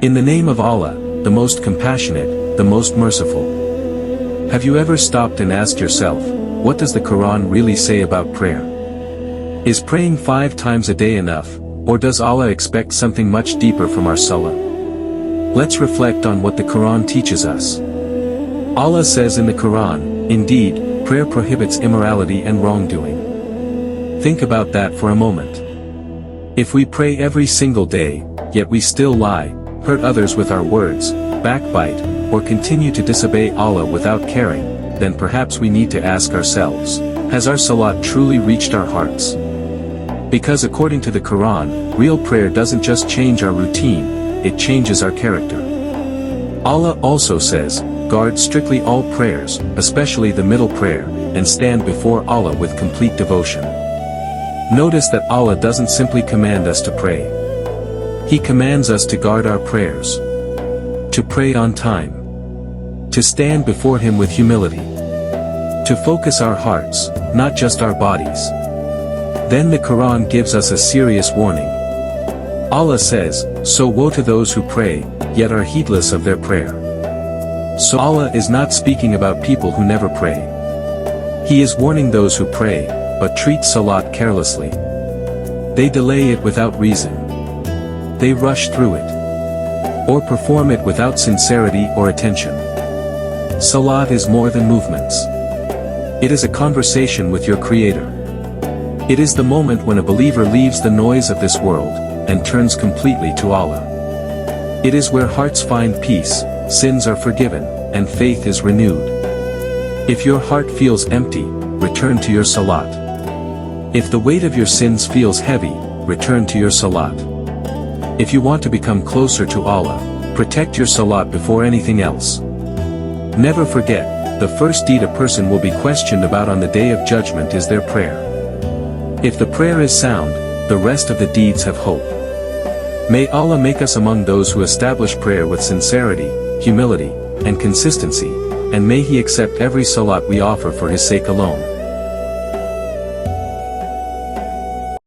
In the name of Allah, the most compassionate, the most merciful. Have you ever stopped and asked yourself, what does the Quran really say about prayer? Is praying 5 times a day enough, or does Allah expect something much deeper from our Salah? Let's reflect on what the Quran teaches us. Allah says in the Quran, indeed, prayer prohibits immorality and wrongdoing. Think about that for a moment. If we pray every single day, yet we still lie, hurt others with our words, backbite, or continue to disobey Allah without caring, then perhaps we need to ask ourselves, has our salat truly reached our hearts? Because according to the Quran, real prayer doesn't just change our routine, it changes our character. Allah also says, guard strictly all prayers, especially the middle prayer, and stand before Allah with complete devotion. Notice that Allah doesn't simply command us to pray. He commands us to guard our prayers. To pray on time. To stand before Him with humility. To focus our hearts, not just our bodies. Then the Quran gives us a serious warning. Allah says, so woe to those who pray, yet are heedless of their prayer. So Allah is not speaking about people who never pray. He is warning those who pray, but treat salat carelessly. They delay it without reason. They rush through it. Or perform it without sincerity or attention. Salat is more than movements. It is a conversation with your Creator. It is the moment when a believer leaves the noise of this world, and turns completely to Allah. It is where hearts find peace, sins are forgiven, and faith is renewed. If your heart feels empty, return to your salat. If the weight of your sins feels heavy, return to your salat. If you want to become closer to Allah, protect your salat before anything else. Never forget, the first deed a person will be questioned about on the Day of Judgment is their prayer. If the prayer is sound, the rest of the deeds have hope. May Allah make us among those who establish prayer with sincerity, humility, and consistency, and may He accept every salat we offer for His sake alone.